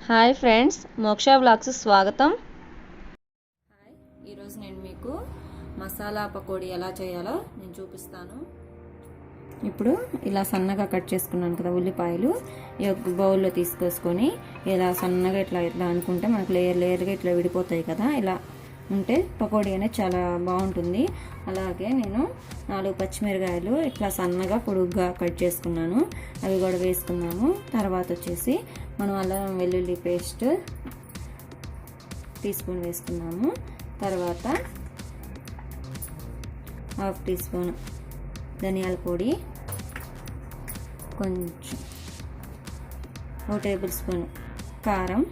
Hi friends, మోక్ష vlogs స్వాగతం. Hi, ఈరోజు నేను మీకు మసాలా పకోడీ ఎలా చేయాలో నేను చూపిస్తాను. ఇప్పుడు ఇలా సన్నగా కట్ చేసుకున్నాను కదా ఉల్లిపాయలు, ఈ బౌల్లో తీసుకొసుకొని ఇలా సన్నగా ఇట్లా అనుకుంటే మనకు లేయర్గా ఇట్లా విడిపోతాయి కదా. ఇలా ఉంటే పకోడీ అనేది చాలా బాగుంటుంది. అలాగే నేను 4 పచ్చిమిరకాయలు ఇట్లా సన్నగా పొడుగ్గా కట్ చేసుకున్నాను, అవి కూడా వేసుకున్నాము. తర్వాత వచ్చేసి మనం అల్లం వెల్లుల్లి పేస్ట్ టీ స్పూన్ వేసుకున్నాము. తర్వాత 1/2 టీ స్పూన్ ధనియాల పొడి, కొంచెం 1 టేబుల్ స్పూన్ కారం,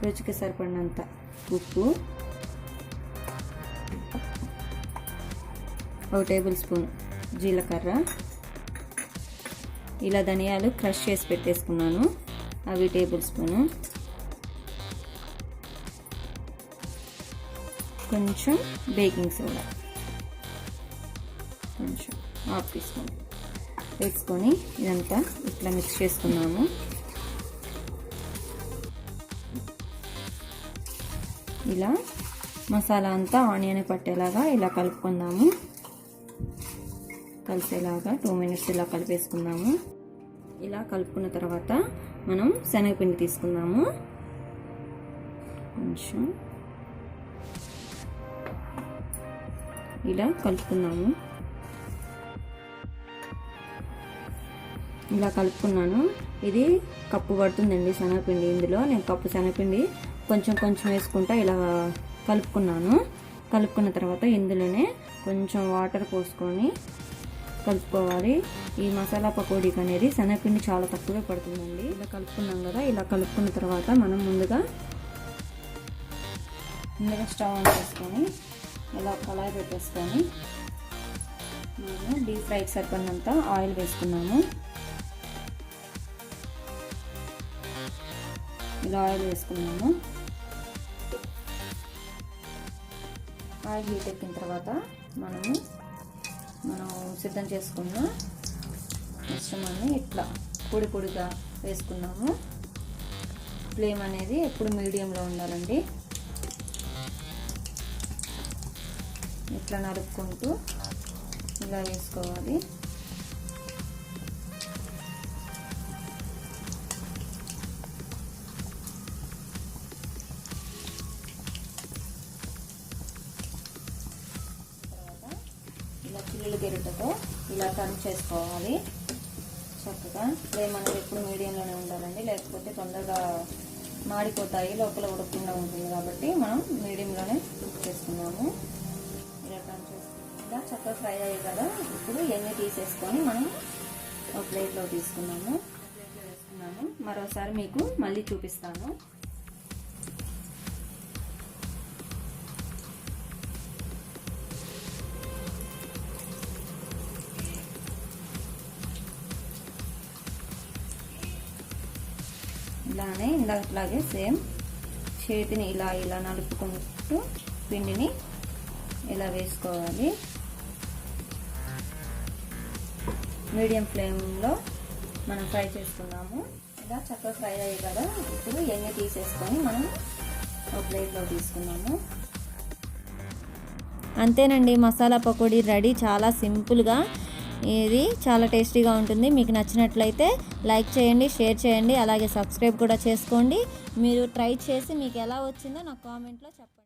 రుచికి సరిపడినంత ఉప్పు, 1 టేబుల్ స్పూన్ జీలకర్ర. ఇలా ధనియాలు క్రష్ చేసి పెట్టేసుకున్నాను, అవి టేబుల్ స్పూను. కొంచెం బేకింగ్ సోడా, కొంచెం 1/2 టీ స్పూన్ వేసుకొని ఇదంతా ఇట్లా మిక్స్ చేసుకున్నాము. ఇలా మసాలా అంతా ఆనియన్ పట్టేలాగా ఇలా కలుపుకుందాము. కలిసేలాగా 2 మినిట్స్ ఇలా కలిపేసుకుందాము. ఇలా కలుపుకున్న తర్వాత మనం శనగపిండి తీసుకుందాము. కొంచెం ఇలా కలుపుకుందాము. ఇలా కలుపుకున్నాను. ఇది కప్పు పడుతుందండి శనగపిండి. ఇందులో నేను కప్పు శనగపిండి కొంచెం వేసుకుంటా ఇలా కలుపుకున్నాను. కలుపుకున్న తర్వాత ఇందులోనే కొంచెం వాటర్ పోసుకొని కలుపుకోవాలి. ఈ మసాలా పకోడీకి అనేది శనగపిండి చాలా తక్కువే పడుతుందండి. ఇలా కలుపుకున్నాం కదా. ఇలా కలుపుకున్న తర్వాత మనం ముందుగా స్టవ్ ఆన్ చేసుకొని ఇలా కళాయి పెట్టేసుకొని మనం డీప్ ఫ్రైకి సరిపడినంత ఆయిల్ వేసుకున్నాము. ఇలా ఆయిల్ వేసుకున్నాము. ఆయిల్ హీట్ ఎక్కిన తర్వాత మనం సిద్ధం చేసుకున్న మిశ్రమాన్ని ఇట్లా పొడిగా వేసుకున్నాము. ఫ్లేమ్ అనేది ఎప్పుడు మీడియంలో ఉండాలండి. ఇట్లా నలుపుకుంటూ ఇలా వేసుకోవాలి. ఇలా చిల్లులు గెరిటతో ఇలా టర్న్ చేసుకోవాలి చక్కగా. ఫ్లేమ్ అనేది ఎప్పుడు మీడియంలోనే ఉండాలండి, లేకపోతే తొందరగా మాడిపోతాయి, లోపల ఉడకకుండా ఉంటుంది. కాబట్టి మనం మీడియంలోనే కుక్ చేసుకున్నాము. ఇలా టర్న్ చేసుకుని ఇలా చక్కగా ఫ్రై అయ్యాయి కదా. ఇప్పుడు ఎన్ని తీసేసుకొని మనం ఒక ప్లేట్లో తీసుకున్నాము. ప్లేట్లో వేసుకున్నాము. మరోసారి మీకు మళ్ళీ చూపిస్తాను. ఇలానే ఇందాకట్లాగే సేమ్ చేతిని ఇలా నలుపుకుంటూ పిండిని ఇలా వేసుకోవాలి. మీడియం ఫ్లేమ్లో మనం ఫ్రై చేసుకున్నాము. ఇలా చక్కగా ఫ్రై అయ్యాయి కదా. ఇప్పుడు ఎన్ని తీసేసుకొని మనం ఒక ప్లేట్లో తీసుకున్నాము. అంతేనండి, మసాలా పకోడీ రెడీ. చాలా సింపుల్గా, ఇది చాలా టేస్టీగా ఉంటుంది. మీకు నచ్చినట్లయితే లైక్ చేయండి, షేర్ చేయండి, అలాగే సబ్స్క్రైబ్ కూడా చేసుకోండి. మీరు ట్రై చేసి మీకు ఎలా వచ్చిందో నాకు కామెంట్లో చెప్పండి.